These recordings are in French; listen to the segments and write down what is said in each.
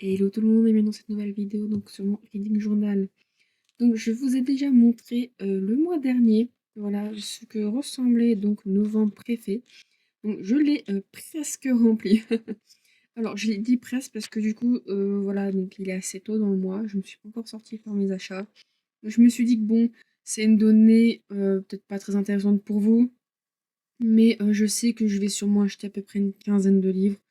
Hello tout le monde et bienvenue dans cette nouvelle vidéo donc sur mon reading journal. Donc je vous ai déjà montré le mois dernier, voilà ce que ressemblait donc novembre préfet. Donc je l'ai presque rempli. Alors je l'ai dit presque parce que du coup voilà donc il est assez tôt dans le mois, je me suis pas encore sortie faire mes achats. Je me suis dit que bon c'est une donnée peut-être pas très intéressante pour vous, mais je sais que je vais sûrement acheter à peu près une quinzaine de livres.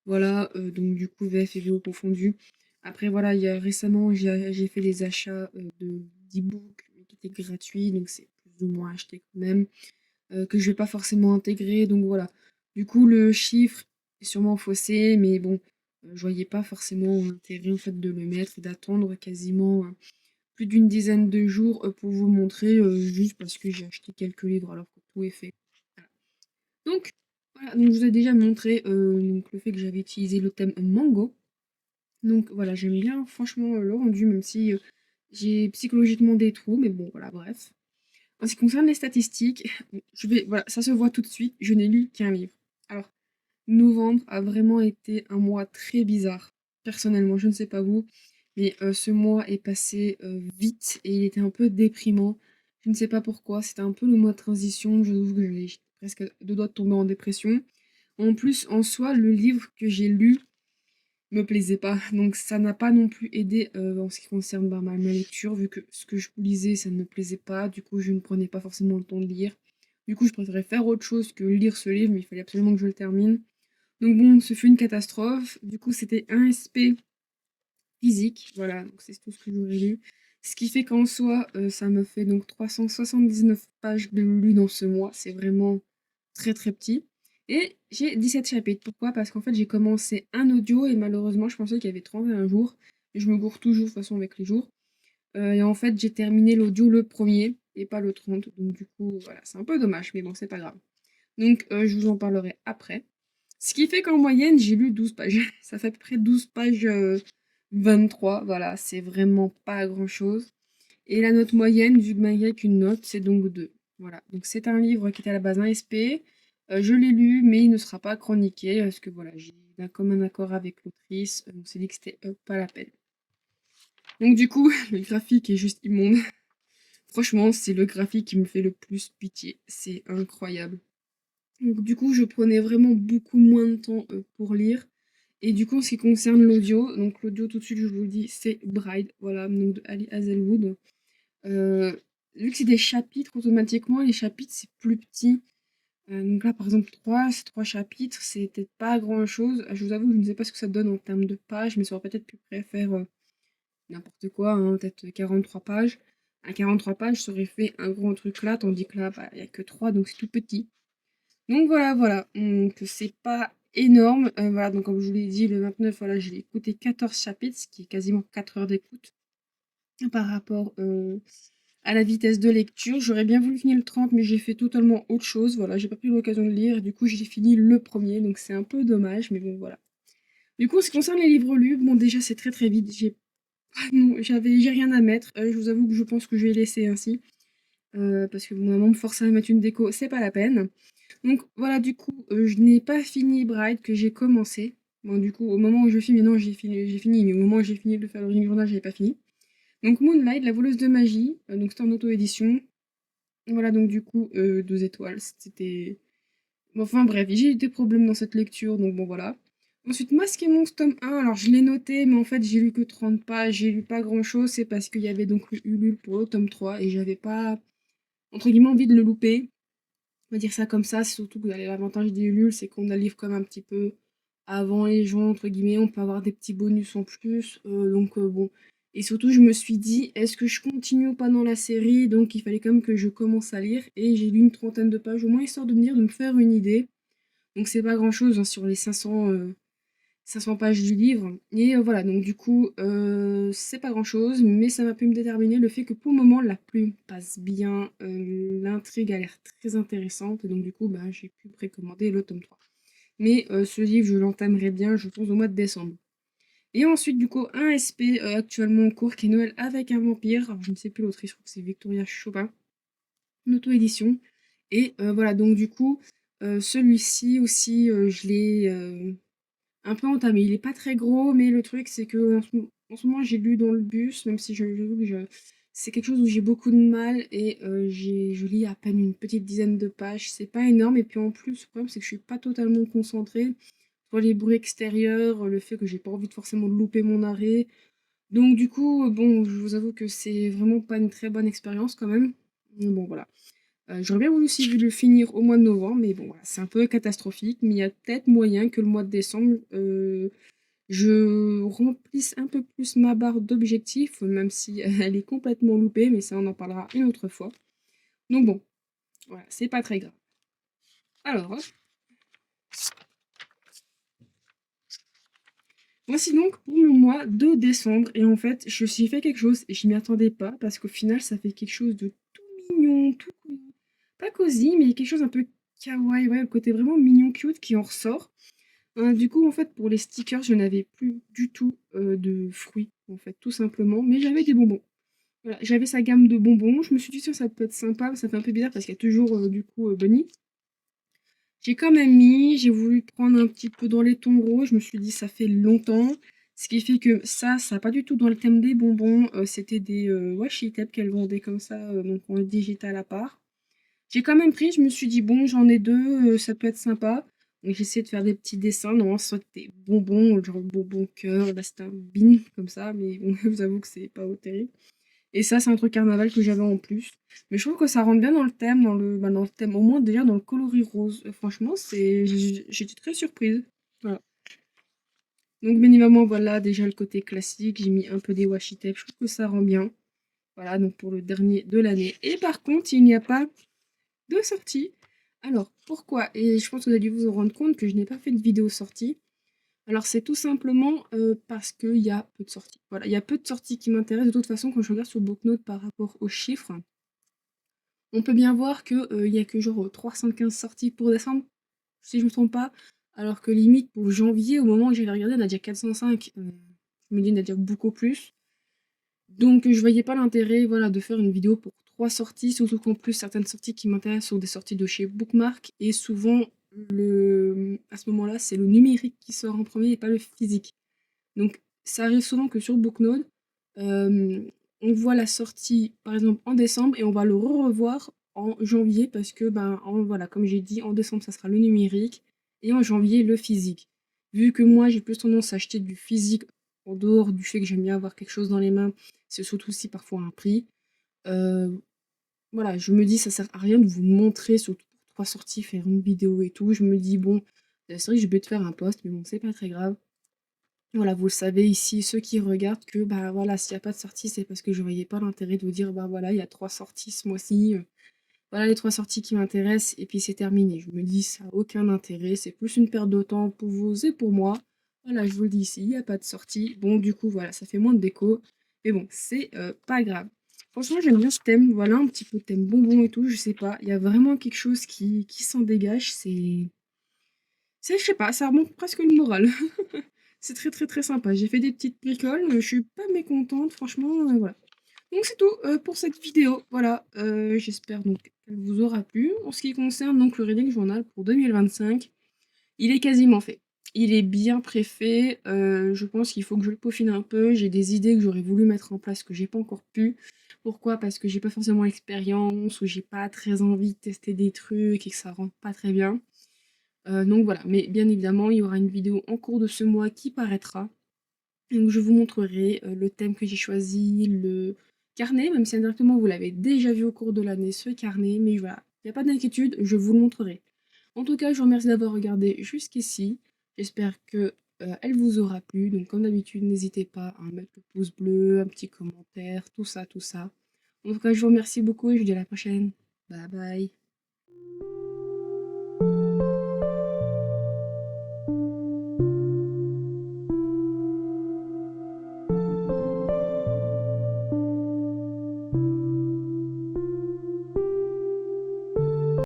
Voilà, donc du coup VF et VO confondus. Après voilà, il y a récemment j'ai fait des achats de d'e-books qui étaient gratuits, donc c'est plus ou moins acheté quand même, que je vais pas forcément intégrer, donc voilà. Du coup le chiffre est sûrement faussé, mais bon, je voyais pas forcément l'intérêt en fait de le mettre et d'attendre quasiment plus d'une dizaine de jours pour vous montrer, juste parce que j'ai acheté quelques livres alors que tout est fait. Voilà. Donc, voilà, donc je vous ai déjà montré donc le fait que j'avais utilisé le thème mango. Donc voilà, j'aime bien franchement le rendu, même si j'ai psychologiquement des trous, mais bon voilà, bref. En ce qui concerne les statistiques, voilà, ça se voit tout de suite, je n'ai lu qu'un livre. Alors, novembre a vraiment été un mois très bizarre. Personnellement, je ne sais pas vous, mais ce mois est passé vite et il était un peu déprimant. Je ne sais pas pourquoi, c'était un peu le mois de transition, je trouve que j'étais presque à deux doigts de tomber en dépression. En plus, en soi, le livre que j'ai lu me plaisait pas, donc ça n'a pas non plus aidé en ce qui concerne ma lecture, vu que ce que je lisais, ça ne me plaisait pas, du coup je ne prenais pas forcément le temps de lire. Du coup, je préférais faire autre chose que lire ce livre, mais il fallait absolument que je le termine. Donc bon, ce fut une catastrophe. Du coup, c'était un SP physique. Voilà, donc c'est tout ce que j'aurais lu. Ce qui fait qu'en soi, ça me fait donc 379 pages de lu dans ce mois. C'est vraiment très très petit. Et j'ai 17 chapitres. Pourquoi? Parce qu'en fait, j'ai commencé un audio et malheureusement, je pensais qu'il y avait 31 jours. Et je me gourre toujours de toute façon avec les jours. Et en fait, j'ai terminé l'audio le premier et pas le 30. Donc du coup, voilà, c'est un peu dommage, mais bon, c'est pas grave. Donc je vous en parlerai après. Ce qui fait qu'en moyenne, j'ai lu 12 pages. Ça fait à peu près 12 pages 23. Voilà, c'est vraiment pas grand-chose. Et la note moyenne, vu que malgré qu'une note, c'est donc 2. Voilà, donc c'est un livre qui était à la base un SP. Je l'ai lu, mais il ne sera pas chroniqué, parce que voilà, j'ai un commun accord avec l'autrice. On s'est dit que c'était pas la peine. Donc du coup, le graphique est juste immonde. Franchement, c'est le graphique qui me fait le plus pitié. C'est incroyable. Donc, du coup, je prenais vraiment beaucoup moins de temps pour lire. Et du coup, en ce qui concerne l'audio, donc l'audio, tout de suite, je vous le dis, c'est Bride, voilà, donc de Ali Hazelwood. Euh, Vu que c'est des chapitres, automatiquement, les chapitres, c'est plus petit. Donc là, par exemple, c'est trois chapitres, c'est peut-être pas grand-chose. Je vous avoue, je ne sais pas ce que ça donne en termes de pages, mais ça aurait peut-être pu faire n'importe quoi, hein, peut-être 43 pages. À 43 pages, ça aurait fait un grand truc là, tandis que là, bah, il n'y a que 3, donc c'est tout petit. Donc voilà, voilà. Donc c'est pas énorme. Voilà, donc comme je vous l'ai dit, le 29, voilà, j'ai écouté 14 chapitres, ce qui est quasiment 4 heures d'écoute par rapport à la vitesse de lecture. J'aurais bien voulu finir le 30, mais j'ai fait totalement autre chose. Voilà, j'ai pas pris l'occasion de lire, et du coup j'ai fini le premier, donc c'est un peu dommage, mais bon voilà. Du coup, en ce qui concerne les livres lus, bon déjà c'est très très vite. Non, j'ai rien à mettre. Je vous avoue que je pense que je vais laisser ainsi. Parce que mon maman me forçait à mettre une déco, c'est pas la peine. Donc voilà, du coup, je n'ai pas fini Bride que j'ai commencé. Bon, du coup, au moment où je filme, non, j'ai fini, mais au moment où j'ai fini de faire le reading journal, j'avais pas fini. Donc Moonlight, la voleuse de magie, donc c'était en auto-édition. Voilà, donc du coup, 2 étoiles, c'était... Bon, enfin bref, j'ai eu des problèmes dans cette lecture, donc bon voilà. Ensuite, Masque et Monstre tome 1, alors je l'ai noté, mais en fait j'ai lu que 30 pages, j'ai lu pas grand chose, c'est parce qu'il y avait donc le Ulule pour le tome 3 et j'avais pas, entre guillemets, envie de le louper. On va dire ça comme ça, c'est surtout que l'avantage des Ulule, c'est qu'on a le livre comme un petit peu avant les gens, entre guillemets, on peut avoir des petits bonus en plus, donc bon. Et surtout, je me suis dit, est-ce que je continue ou pas dans la série? Donc il fallait quand même que je commence à lire, et j'ai lu une trentaine de pages au moins, histoire de venir de me faire une idée. Donc c'est pas grand-chose hein, sur les 500 pages du livre. Et voilà, donc du coup, c'est pas grand-chose, mais ça m'a pu me déterminer le fait que pour le moment, la plume passe bien, l'intrigue a l'air très intéressante, et donc du coup, bah, j'ai pu précommander le tome 3. Mais ce livre, je l'entamerai bien, je pense, au mois de décembre. Et ensuite, du coup, un SP actuellement en cours qui est Noël avec un vampire. Alors, je ne sais plus l'autrice, je crois que c'est Victoria Chopin, une auto-édition. Et voilà, donc du coup, celui-ci aussi, je l'ai un peu entamé. Il est pas très gros, mais le truc, c'est que en ce moment, j'ai lu dans le bus, même si j'avoue que c'est quelque chose où j'ai beaucoup de mal et je lis à peine une petite dizaine de pages. C'est pas énorme, et puis en plus, le problème, c'est que je suis pas totalement concentrée sur les bruits extérieurs, le fait que j'ai pas envie de forcément de louper mon arrêt. Donc du coup, bon, je vous avoue que c'est vraiment pas une très bonne expérience quand même. Bon, voilà. J'aurais bien voulu aussi le finir au mois de novembre, mais bon, voilà, c'est un peu catastrophique. Mais il y a peut-être moyen que le mois de décembre, je remplisse un peu plus ma barre d'objectifs, même si elle est complètement loupée, mais ça, on en parlera une autre fois. Donc bon, voilà, c'est pas très grave. Alors, voici donc pour mon mois de décembre. Et en fait, je me suis fait quelque chose et je m'y attendais pas, parce qu'au final, ça fait quelque chose de tout mignon, tout pas cosy, mais quelque chose un peu kawaii, ouais, le côté vraiment mignon, cute qui en ressort. Du coup, en fait, pour les stickers, je n'avais plus du tout de fruits, en fait, tout simplement, mais j'avais des bonbons. Voilà, j'avais sa gamme de bonbons. Je me suis dit, tiens, ça peut être sympa, mais ça fait un peu bizarre parce qu'il y a toujours, du coup, Bunny. J'ai quand même mis, j'ai voulu prendre un petit peu dans les tons rouges. Je me suis dit, ça fait longtemps. Ce qui fait que ça pas du tout dans le thème des bonbons. C'était des washi tape qu'elle vendait comme ça, donc en digital à part. J'ai quand même pris, je me suis dit, bon, j'en ai deux, ça peut être sympa. Donc j'ai essayé de faire des petits dessins, non, soit des bonbons, genre bonbons cœur, là c'était un bin comme ça, mais bon, je vous avoue que c'est pas terrible. Et ça, c'est un truc carnaval que j'avais en plus. Mais je trouve que ça rentre bien dans le thème, dans le thème, au moins déjà dans le coloris rose. Franchement, j'étais très surprise. Voilà. Donc bien évidemment, voilà, déjà le côté classique, j'ai mis un peu des washi tape, je trouve que ça rend bien. Voilà, donc pour le dernier de l'année. Et par contre, il n'y a pas de sortie. Alors, pourquoi? Et je pense que vous avez dû vous en rendre compte que je n'ai pas fait de vidéo sortie. Alors, c'est tout simplement parce qu'il y a peu de sorties. Voilà, il y a peu de sorties qui m'intéressent. De toute façon, quand je regarde sur Booknote par rapport aux chiffres, on peut bien voir qu'il y a que genre 315 sorties pour décembre, si je me trompe pas. Alors que limite, pour janvier, au moment où j'ai regardé, on a déjà 405. Je me dis, on a déjà beaucoup plus. Donc je voyais pas l'intérêt, voilà, de faire une vidéo pour 3 sorties, surtout qu'en plus certaines sorties qui m'intéressent sont des sorties de chez Bookmark, et souvent à ce moment-là, c'est le numérique qui sort en premier et pas le physique. Donc ça arrive souvent que sur Booknote, on voit la sortie par exemple en décembre et on va le revoir en janvier parce que ben voilà, comme j'ai dit, en décembre ça sera le numérique et en janvier le physique. Vu que moi j'ai plus tendance à acheter du physique en dehors du fait que j'aime bien avoir quelque chose dans les mains, c'est surtout aussi parfois un prix. Euh, voilà, je me dis ça sert à rien de vous montrer surtout pour 3 sorties, faire une vidéo et tout. Je me dis bon, c'est vrai que je vais te faire un post, mais bon, c'est pas très grave. Voilà, vous le savez ici, ceux qui regardent, que bah voilà, s'il n'y a pas de sortie, c'est parce que je voyais pas l'intérêt de vous dire bah voilà, il y a 3 sorties ce mois-ci. Voilà les 3 sorties qui m'intéressent, et puis c'est terminé. Je me dis ça n'a aucun intérêt, c'est plus une perte de temps pour vous et pour moi. Voilà, je vous le dis ici, il n'y a pas de sortie. Bon, du coup, voilà, ça fait moins de déco. Mais bon, c'est pas grave. Franchement, j'aime bien ce thème. Voilà, un petit peu thème bonbon et tout, je sais pas. Il y a vraiment quelque chose qui s'en dégage. Je sais pas, ça remonte presque le moral. C'est très très très sympa. J'ai fait des petites bricoles, je suis pas mécontente, franchement, voilà. Donc c'est tout pour cette vidéo. Voilà, j'espère donc qu'elle vous aura plu. En ce qui concerne donc le reading journal pour 2025, il est quasiment fait. Il est bien préfet. Je pense qu'il faut que je le peaufine un peu. J'ai des idées que j'aurais voulu mettre en place que j'ai pas encore pu. Pourquoi? Parce que j'ai pas forcément l'expérience, ou j'ai pas très envie de tester des trucs et que ça rentre pas très bien. Donc voilà, mais bien évidemment, il y aura une vidéo en cours de ce mois qui paraîtra. Donc je vous montrerai le thème que j'ai choisi, le carnet, même si indirectement vous l'avez déjà vu au cours de l'année, ce carnet, mais voilà, il n'y a pas d'inquiétude, je vous le montrerai. En tout cas, je vous remercie d'avoir regardé jusqu'ici. J'espère que elle vous aura plu. Donc comme d'habitude, n'hésitez pas à mettre le pouce bleu, un petit commentaire, tout ça, tout ça. En tout cas, je vous remercie beaucoup et je vous dis à la prochaine. Bye bye.